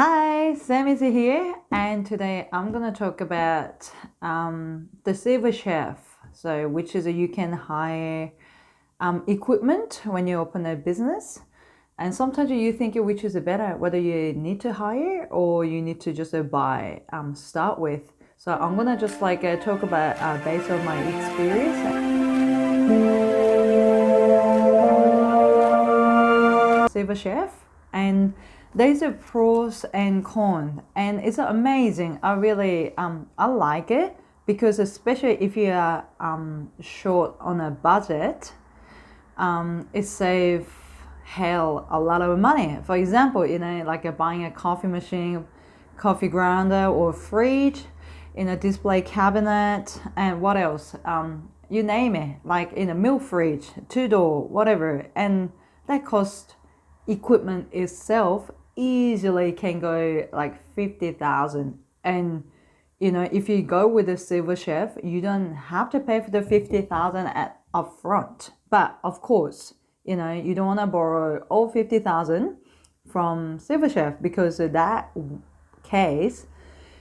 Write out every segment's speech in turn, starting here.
Hi, Sam is here, and today I'm gonna talk about the SilverChef. So, which is you can hire equipment when you open a business, and sometimes you think which is better, whether you need to hire or you need to just buy start with. So I'm gonna just talk about based on my experience. SilverChef, and there's a pros and cons, and it's amazing. I like it because especially if you are short on a budget, it save hell a lot of money. For example, buying a coffee machine, coffee grinder, or fridge, in a display cabinet, and what else? You name it, like in a milk fridge, two door, whatever, and that cost equipment itself easily can go like 50,000. And if you go with a SilverChef, you don't have to pay for the 50,000 at upfront. But of course, you don't want to borrow all 50,000 from SilverChef, because in that case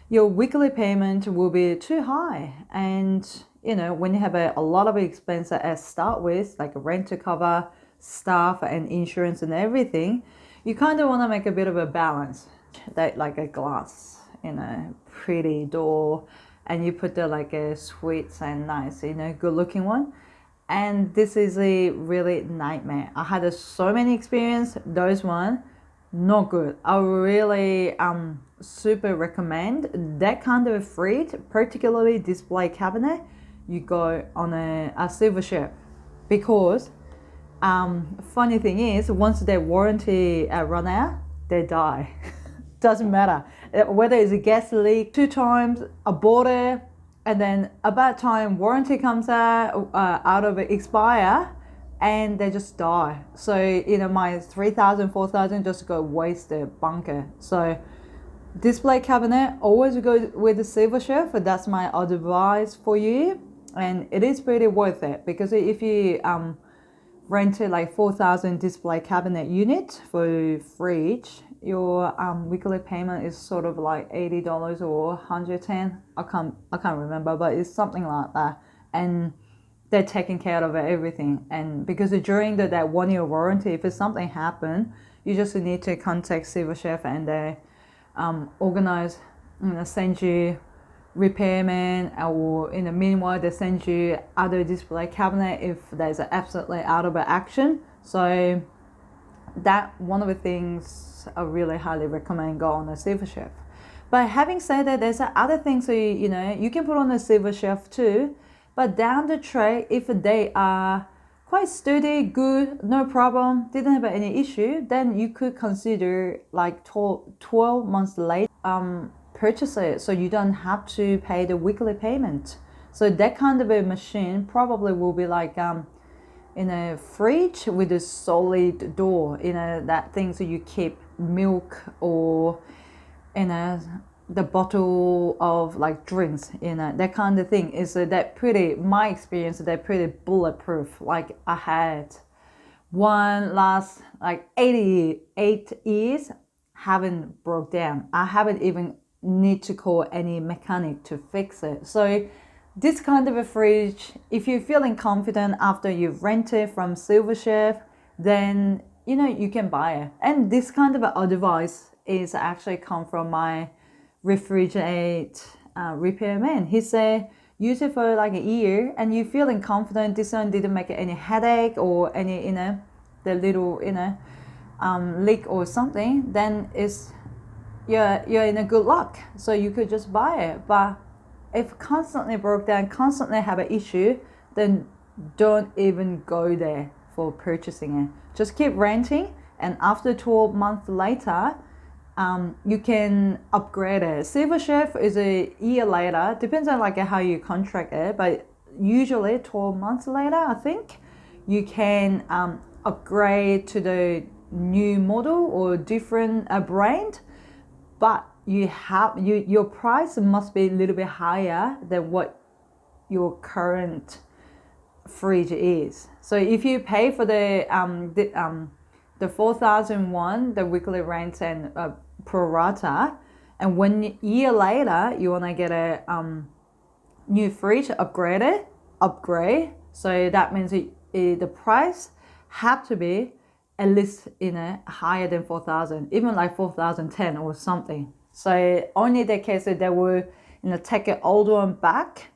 your weekly payment will be too high. And when you have a lot of expense at start with, like rent to cover, staff and insurance and everything, you kind of want to make a bit of a balance. That like a glass in a pretty door, and you put the like a sweet and nice, good looking one. And this is a really nightmare. I had so many experience. Those one not good. I really super recommend that kind of fridge, particularly display cabinet. You go on a SilverChef, because funny thing is, once their warranty run out, they die. Doesn't matter whether it's a gas leak 2 times, a border, and then about time warranty comes out of it expire, and they just die. So my 3,000, 4,000 just go wasted bunker. So display cabinet, always go with the SilverChef. That's my advice for you, and it is pretty worth it, because if you rented like 4,000 display cabinet unit for fridge, your weekly payment is sort of like $80 or 110. I can't remember, but it's something like that. And they're taking care of everything. And because during that 1 year warranty, if something happen, you just need to contact SilverChef, and they organize, send you repairman, or in the meanwhile they send you other display cabinet if there's absolutely out of action. So that one of the things I really highly recommend go on a SilverChef. But having said that, there's other things, so you can put on a SilverChef too, but down the track, if they are quite sturdy, good, no problem, didn't have any issue, then you could consider like 12 months later purchase it, so you don't have to pay the weekly payment. So that kind of a machine probably will be like in a fridge with a solid door, that thing, so you keep milk or the bottle of like drinks, that kind of thing. Is that pretty, my experience, they're pretty bulletproof. Like I had one last like 88 years, haven't broke down. I haven't even need to call any mechanic to fix it. So this kind of a fridge, if you're feeling confident after you've rented from SilverChef, then you can buy it. And this kind of advice is actually come from my refrigerate repairman. He said use it for like a year, and you feeling confident this one didn't make any headache or any the little leak or something, then it's you're in a good luck. So you could just buy it. But if constantly broke down, constantly have an issue, then don't even go there for purchasing it. Just keep renting, and after 12 months later, you can upgrade it. SilverChef is a year later, depends on like how you contract it, but usually 12 months later, I think, you can upgrade to the new model or different brand. But your price must be a little bit higher than what your current fridge is. So if you pay for the 4,001, the weekly rent and pro rata, and 1 year later you want to get a new fridge upgrade. So that means the price have to be at least higher than 4,000, even like 4,010 or something. So only the case that they will take an old one back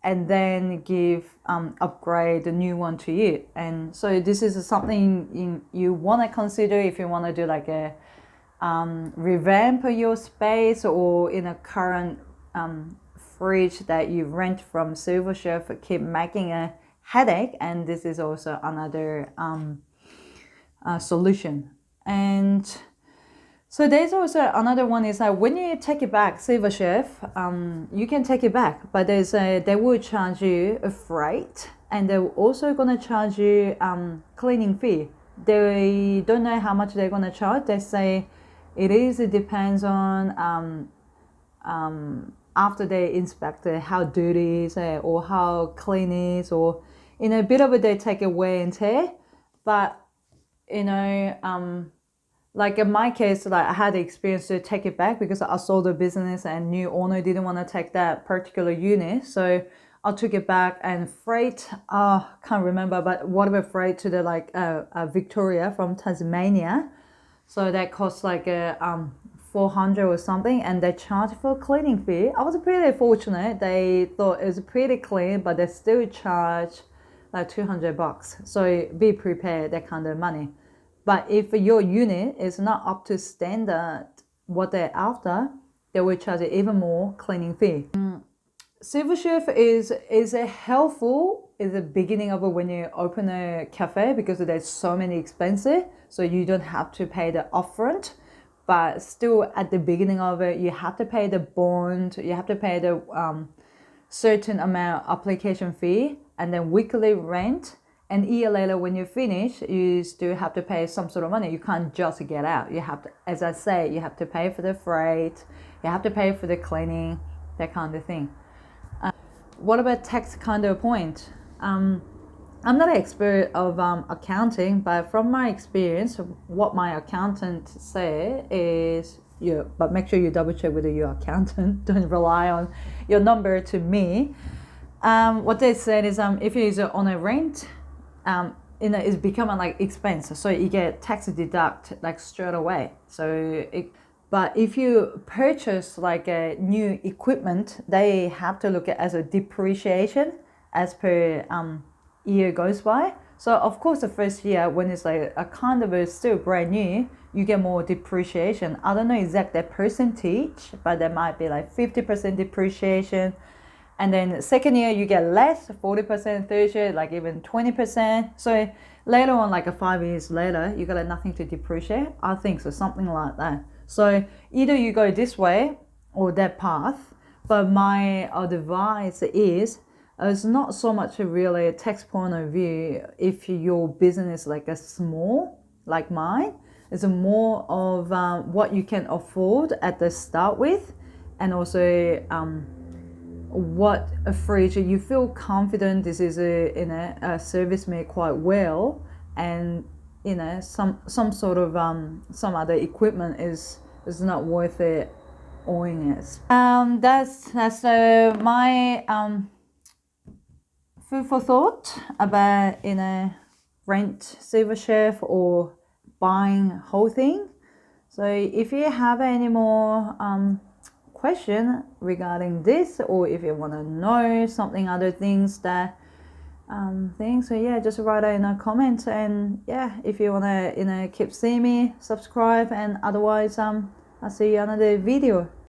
and then give upgrade the new one to you. And so this is something you want to consider if you want to do like a revamp your space, or in a current fridge that you rent from SilverChef keep making a headache. And this is also another solution. And so there's also another one is that when you take it back, SilverChef, you can take it back, but they will charge you a freight, and they're also gonna charge you cleaning fee. They don't know how much they're gonna charge. They say it depends on after they inspect it, how dirty is it, or how clean it is, or a bit of it they take away and tear. But like in my case, like I had the experience to take it back because I sold the business and new owner didn't want to take that particular unit. So I took it back and freight, can't remember, but whatever freight to the Victoria from Tasmania. So that cost like 400 or something, and they charged for cleaning fee. I was pretty fortunate. They thought it was pretty clean, but they still charge like $200. So be prepared, that kind of money. But if your unit is not up to standard, what they're after, they will charge you even more cleaning fee. SilverChef is a helpful is the beginning of it when you open a cafe, because there's so many expenses, so you don't have to pay the upfront. But still, at the beginning of it, you have to pay the bond, you have to pay the certain amount application fee, and then weekly rent. And a year later, when you finish, you still have to pay some sort of money. You can't just get out. You have to, as I say, you have to pay for the freight, you have to pay for the cleaning, that kind of thing. What about tax kind of point? I'm not an expert of accounting, but from my experience, what my accountant say is, but make sure you double check with your accountant. Don't rely on your number to me. What they said is if it's on a rent, it's becoming like expense, so you get tax deduct like straight away. But if you purchase like a new equipment, they have to look at as a depreciation as per year goes by. So of course the first year, when it's like a kind of still brand new, you get more depreciation. I don't know exact the percentage, but there might be like 50% depreciation. And then second year you get less, 40%, third year like even 20%. So later on, like 5 years later, you got nothing to depreciate. I think so, something like that. So either you go this way or that path. But my advice is, it's not so much really a tax point of view if your business like a small, like mine. It's more of what you can afford at the start with, and also what a fridge you feel confident this is a service made quite well, and some sort of some other equipment is not worth it owning it. That's my food for thought about rent SilverChef or buying whole thing. So if you have any more question regarding this, or if you want to know something other things that so yeah, just write it in a comment. And yeah, if you want to keep seeing me, subscribe, and otherwise I'll see you on another video.